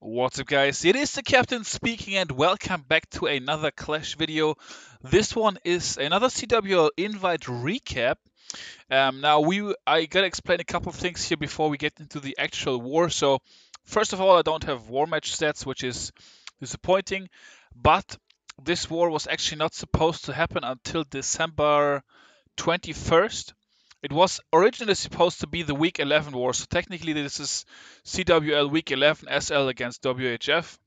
What's up, guys? It is the captain speaking, and welcome back to another Clash video. This one is another CWL invite recap. I gotta explain a couple of things here before we get into the actual war. So, first of all, I don't have war match stats, which is disappointing. But this war was actually not supposed to happen until December 21st. It was originally supposed to be the Week 11 war, so technically this is CWL Week 11 SL against WHF.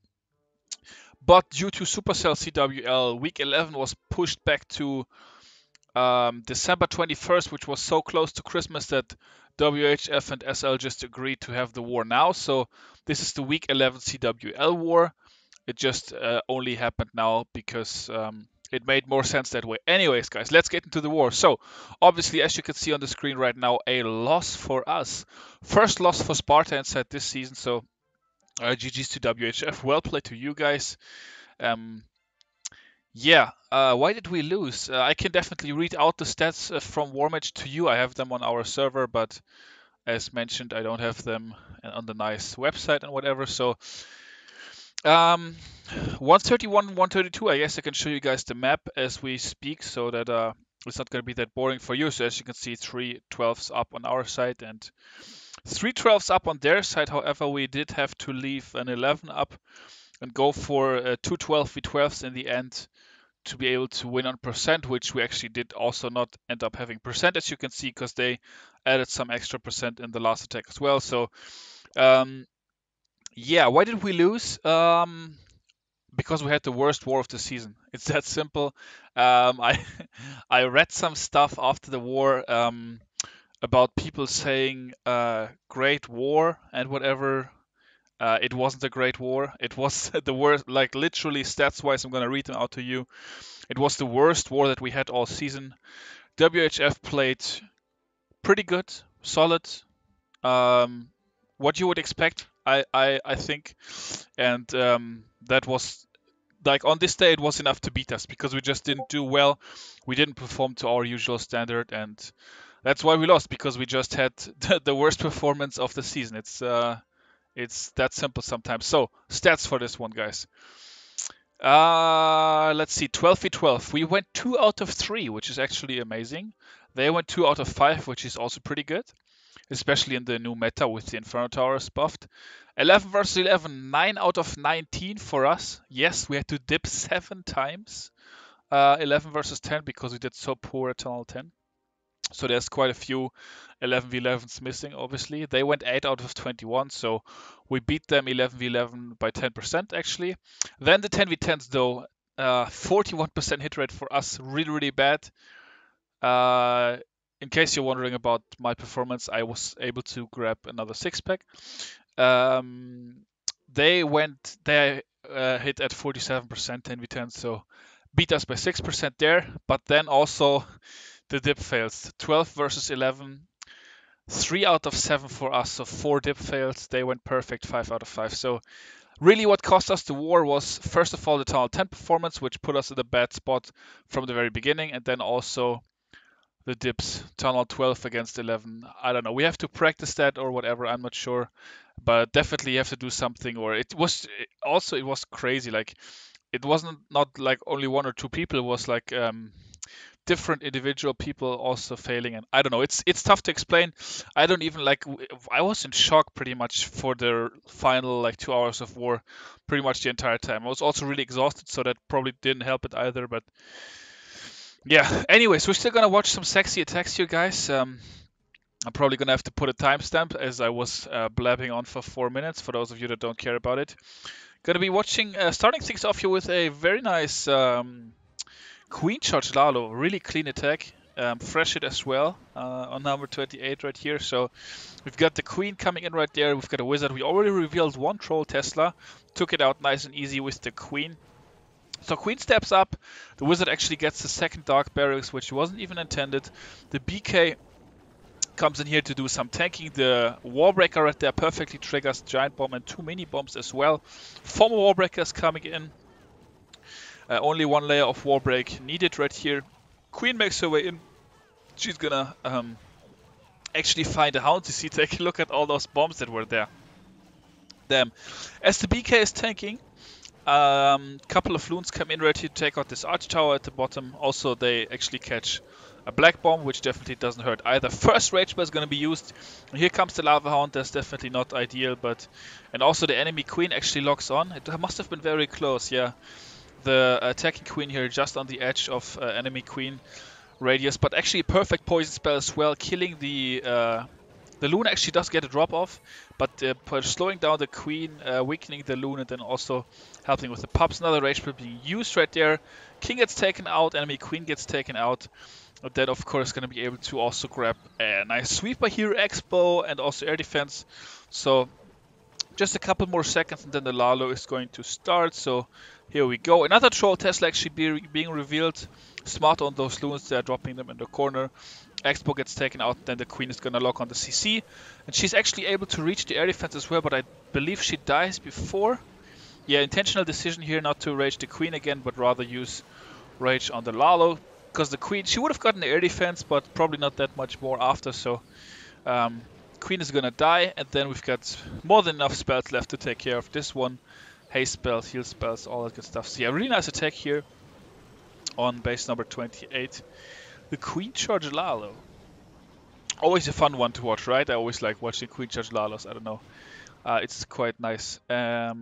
But due to Supercell CWL, Week 11 was pushed back to December 21st, which was so close to Christmas that WHF and SL just agreed to have the war now. So this is the Week 11 CWL war. It just only happened now because it made more sense that way. Anyways, guys, let's get into the war. So, obviously, as you can see on the screen right now, a loss for us. First loss for Sparta inside this season, so GG's to WHF. Well played to you guys. Why did we lose? I can definitely read out the stats from Warmatch to you. I have them on our server, but as mentioned, I don't have them on the nice website and whatever, so 131, 132, I guess I can show you guys the map as we speak so that it's not going to be that boring for you. So as you can see, 3 12s up on our side and 3 12s up on their side. However, we did have to leave an 11 up and go for 2 12 v12s in the end to be able to win on percent, which we actually did also not end up having percent, as you can see, because they added some extra percent in the last attack as well. So why did we lose? Because we had the worst war of the season. It's that simple. I I read some stuff after the war about people saying great war and whatever. It wasn't a great war. It was the worst, like literally stats wise. I'm gonna read them out to you. It was the worst war that we had all season. WHF played pretty good, solid. What you would expect, I think, and that was like on this day it was enough to beat us because we just didn't do well. We didn't perform to our usual standard, and that's why we lost, because we just had the worst performance of the season. It's that simple sometimes. So stats for this one, guys. Let's see, 12v12. We went 2 out of 3, which is actually amazing. They went 2 out of 5, which is also pretty good, especially in the new meta with the Inferno Towers buffed. 11 versus 11, 9 out of 19 for us. Yes, we had to dip 7 times. 11 versus 10 because we did so poor at Tunnel 10. So there's quite a few 11v11s missing, obviously. They went 8 out of 21, so we beat them 11v11 by 10% actually. Then the 10v10s though, 41% hit rate for us, really, really bad. In case you're wondering about my performance, I was able to grab another 6-pack. They hit at 47% 10v10, so beat us by 6% there. But then also the dip fails. 12 versus 11, 3 out of 7 for us, so 4 dip fails. They went perfect, 5 out of 5. So really what cost us the war was, first of all, the Tunnel 10 performance, which put us in a bad spot from the very beginning, and then also the dips. Tunnel 12 against 11. I don't know. We have to practice that or whatever. I'm not sure. But definitely you have to do something. Or it was crazy. Like it wasn't not like only 1 or 2 people. It was like different individual people also failing. And I don't know. It's tough to explain. I don't even like. I was in shock pretty much for the final like 2 hours of war, pretty much the entire time. I was also really exhausted, so that probably didn't help it either. But yeah, anyways, we're still gonna watch some sexy attacks here, guys. I'm probably gonna have to put a timestamp as I was blabbing on for 4 minutes, for those of you that don't care about it. Gonna be watching, starting things off here with a very nice Queen Charge Lalo, really clean attack. Fresh hit as well on number 28 right here. So we've got the Queen coming in right there. We've got a Wizard. We already revealed 1 Troll Tesla. Took it out nice and easy with the Queen. So Queen steps up, the Wizard actually gets the second Dark Barracks, which wasn't even intended. The BK comes in here to do some tanking. The Warbreaker right there perfectly triggers Giant Bomb and 2 Mini Bombs as well. 4 more Warbreakers coming in. Only 1 layer of Warbreak needed right here. Queen makes her way in. She's gonna actually find a Hound. You see, take a look at all those bombs that were there. them. As the BK is tanking, couple of loons come in ready to take out this arch tower at the bottom. Also, they actually catch a black bomb, which definitely doesn't hurt either. First rage spell is going to be used. And here comes the lava hound. That's definitely not ideal, but and also the enemy queen actually locks on. It must have been very close. Yeah, the attacking queen here just on the edge of enemy queen radius, but actually a perfect poison spell as well, killing the loon actually does get a drop off, but slowing down the queen, weakening the loon, and then also helping with the pups. Another rage spell being used right there. King gets taken out, enemy queen gets taken out. But that of course going to be able to also grab a nice sweeper here, expo, and also air defense. So just a couple more seconds and then the lalo is going to start. So here we go. Another troll Tesla actually being revealed. Smart on those loons, they're dropping them in the corner. Expo gets taken out, then the queen is going to lock on the CC. And she's actually able to reach the air defense as well, but I believe she dies before. Yeah, intentional decision here not to rage the queen again, but rather use rage on the lalo. Because the queen, she would have gotten the air defense, but probably not that much more after, so queen is gonna die, and then we've got more than enough spells left to take care of this one. Haste spells, heal spells, all that good stuff. So yeah, really nice attack here on base number 28. The Queen Charge Lalo. Always a fun one to watch, right? I always like watching Queen Charge Lalos, I don't know. It's quite nice. Yeah.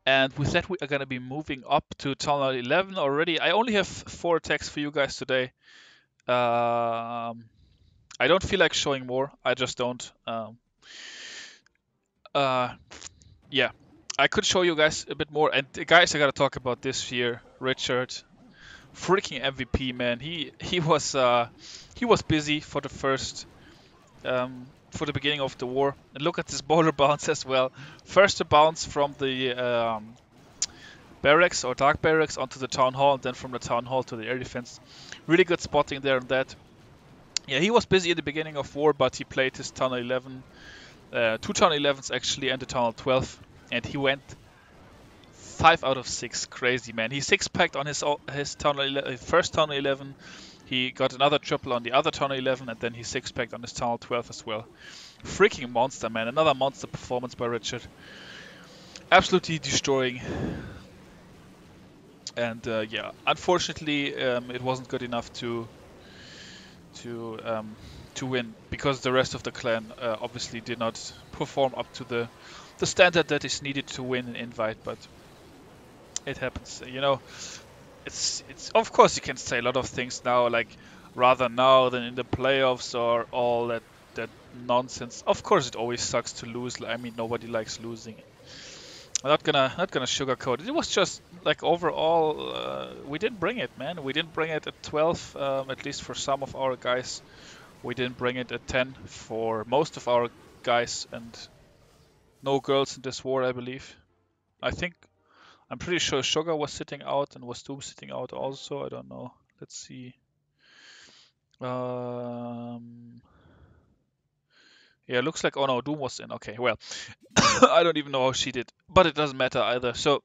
And with that, we are going to be moving up to Town Hall 11 already. I only have 4 attacks for you guys today. I don't feel like showing more. I just don't. Yeah, I could show you guys a bit more. And guys, I got to talk about this here. Richard, freaking MVP, man. He was busy for the first. For the beginning of the war. And look at this boulder bounce as well. First a bounce from the barracks or dark barracks onto the town hall, and then from the town hall to the air defense. Really good spotting there on that. Yeah, he was busy at the beginning of war, but he played his town 11, 2 town 11s actually, and the town 12, and he went 5 out of 6. Crazy, man. He 6-packed on his town 11, first town 11. He got another triple on the other town 11, and then he 6-packed on his town 12 as well. Freaking monster, man. Another monster performance by Richard. Absolutely destroying. And yeah, unfortunately, it wasn't good enough to win, because the rest of the clan obviously did not perform up to the standard that is needed to win an invite. But it happens, you know. It's of course you can say a lot of things now, like rather now than in the playoffs or all that nonsense. Of course it always sucks to lose. I mean, nobody likes losing. I'm not gonna sugarcoat it. It was just like overall we didn't bring it, man. We didn't bring it at 12, at least for some of our guys. We didn't bring it at 10 for most of our guys, and no girls in this war, I believe. I'm pretty sure Sugar was sitting out and was Doom sitting out also. I don't know. Let's see. Yeah, looks like, oh no, Doom was in. Okay, well, I don't even know how she did, but it doesn't matter either. So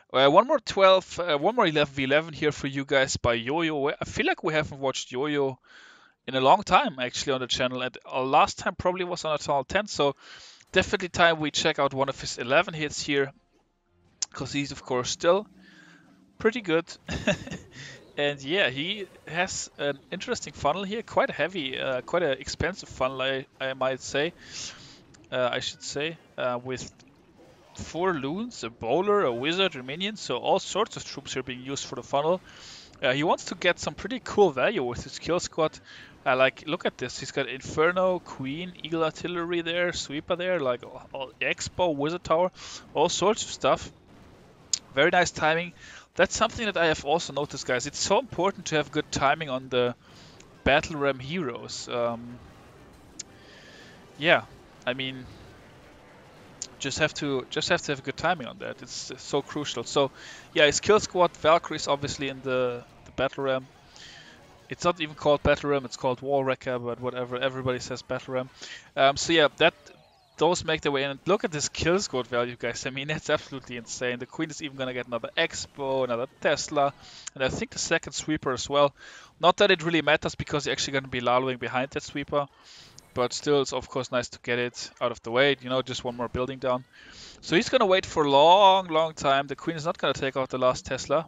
one more 12, one more 11v11 here for you guys by Yo-Yo. I feel like we haven't watched Yo-Yo in a long time actually on the channel, and our last time probably was on a Town 10. So definitely time we check out one of his 11 hits here, because he's of course still pretty good. And yeah, he has an interesting funnel here, quite a heavy, quite an expensive funnel, I might say. I should say, with 4 loons, a bowler, a wizard, a minion, so all sorts of troops are being used for the funnel. He wants to get some pretty cool value with his kill squad. Like, look at this, he's got Inferno, Queen, Eagle Artillery there, Sweeper there, like all Expo, Wizard Tower, all sorts of stuff. Very nice timing. That's something that I have also noticed, guys. It's so important to have good timing on the Battle Ram heroes. Yeah, I mean, just have to have good timing on that. It's so crucial. So yeah, his kill squad, Valkyries obviously in the Battle Ram. It's not even called Battle Ram, it's called Wall Wrecker, but whatever, everybody says Battle Ram. So yeah, those make their way in. And look at this kill squad value, guys. I mean, that's absolutely insane. The Queen is even going to get another Expo, another Tesla, and I think the second Sweeper as well. Not that it really matters, because you're actually going to be laloing behind that Sweeper. but still it's of course nice to get it out of the way, you know, just one more building down. So he's gonna wait for a long time. The queen is not gonna take out the last Tesla.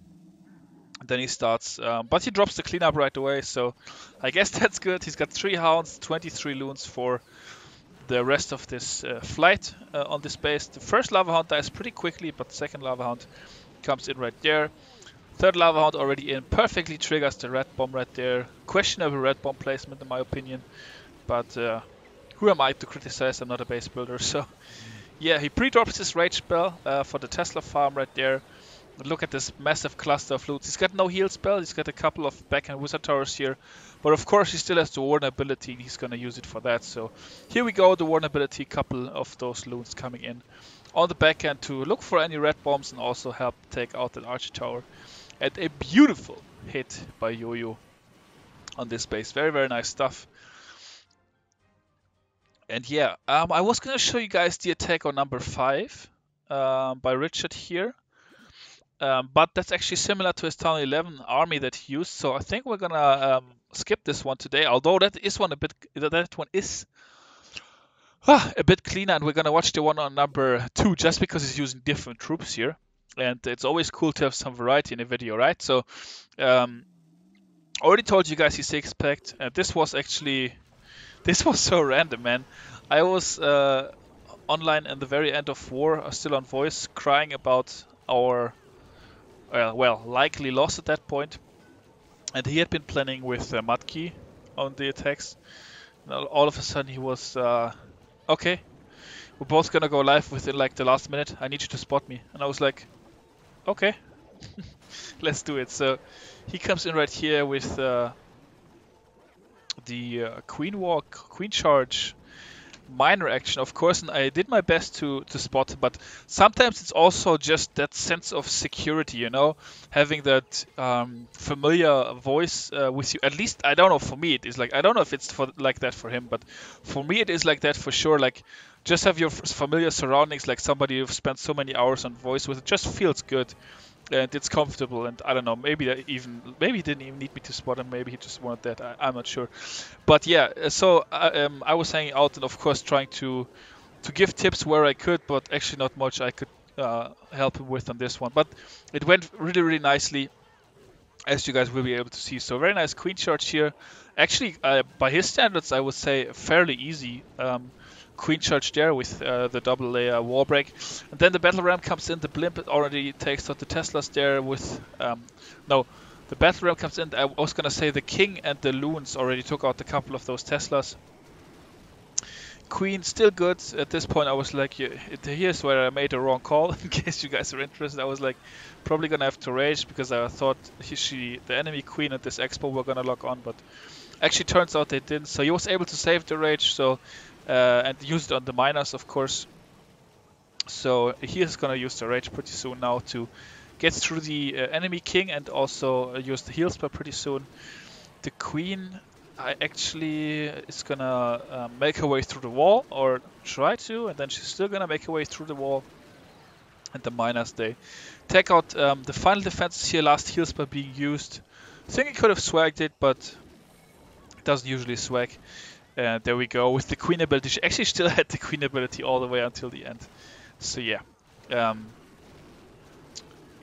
Then he starts, but he drops the cleanup right away, so I guess that's good. He's got 3 hounds, 23 loons for the rest of this flight on this base. The first lava hound dies pretty quickly, but the second lava hound comes in right there. Third lava hound already in, perfectly triggers the red bomb right there. Questionable red bomb placement in my opinion, but who am I to criticize? I'm not a base builder, so yeah, he pre-drops his rage spell for the Tesla farm right there. Look at this massive cluster of loot. He's got no heal spell, he's got a couple of backhand wizard towers here, but of course he still has the warden ability and he's gonna use it for that. So here we go, the warden ability, couple of those loons coming in on the backhand to look for any red bombs and also help take out that archer tower. And a beautiful hit by Yo-Yo on this base. Very nice stuff. And yeah, I was gonna show you guys the attack on number 5 by Richard here. But that's actually similar to his Town 11 army that he used, so I think we're gonna skip this one today. Although that one is a bit cleaner, and we're gonna watch the one on number 2 just because he's using different troops here, and it's always cool to have some variety in a video, right? So, already told you guys he's 6-packed, and this was so random, man. I was online in the very end of war, still on voice, crying about our likely loss at that point. And he had been planning with Matki on the attacks. And all of a sudden he was, okay, we're both gonna go live within like the last minute. I need you to spot me. And I was like, okay, let's do it. So he comes in right here with the queen walk, queen charge, minor action, of course, and I did my best to spot, but sometimes it's also just that sense of security, you know, having that familiar voice with you. At least, I don't know, for me it is like, I don't know if it's like that for him, but for me it is like that for sure. Like, just have your familiar surroundings, like somebody you've spent so many hours on voice with. It just feels good. And it's comfortable, and I don't know, maybe he didn't even need me to spot him, maybe he just wanted that, I'm not sure. But yeah, so I was hanging out and of course trying to give tips where I could, but actually not much I could help him with on this one. But it went really nicely, as you guys will be able to see. So very nice queen charge here. Actually, by his standards, I would say fairly easy queen charge there with the double layer wall break. And then the battle ram comes in, the blimp already takes out the Teslas there with, no, the battle ram comes in, I was gonna say the king and the loons already took out a couple of those Teslas. Queen still good. At this point I was like, here's where I made a wrong call, in case you guys are interested. I was like, probably gonna have to rage because I thought the enemy queen and this expo were gonna lock on, but actually turns out they didn't. So he was able to save the rage, so and used it on the miners, of course. So he is gonna use the rage pretty soon now to get through the enemy king and also use the heal spell pretty soon. The queen is gonna make her way through the wall, or try to, and then she's still gonna make her way through the wall. And the miners, they take out the final defenses here, last heal spell being used. I think he could have swagged it, but it doesn't usually swag. And there we go with the queen ability. She actually still had the queen ability all the way until the end. So yeah,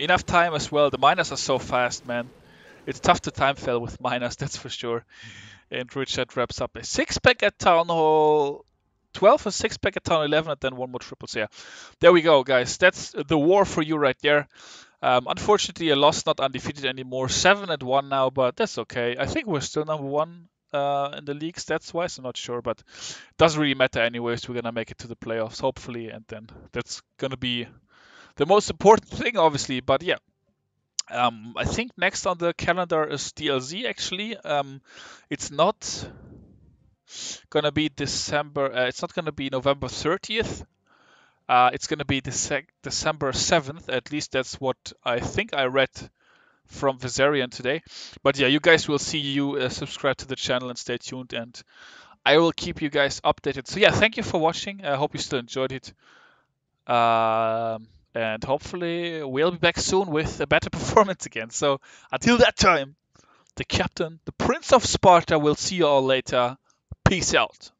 enough time as well. The miners are so fast, man. It's tough to time fail with miners, that's for sure. And Richard wraps up a 6-pack at Town Hall 12, a 6-pack at Town 11, and then one more triple. So yeah, there we go, guys. That's the war for you right there. Unfortunately, a loss, not undefeated anymore. 7-1 now, but that's okay. I think we're still number 1 in the league stats-wise. I'm not sure, but it doesn't really matter anyways. We're gonna make it to the playoffs, hopefully, and then that's gonna be the most important thing, obviously. But yeah, I think next on the calendar is DLZ. Actually, it's not gonna be December. It's not gonna be November 30th. It's gonna be December 7th. At least that's what I think I read from Viserion today. But yeah, you guys will see. You subscribe to the channel and stay tuned, and I will keep you guys updated. So yeah, thank you for watching. I hope you still enjoyed it. And hopefully we'll be back soon with a better performance again. So until that time, the captain, the Prince of Sparta, will see you all later. Peace out.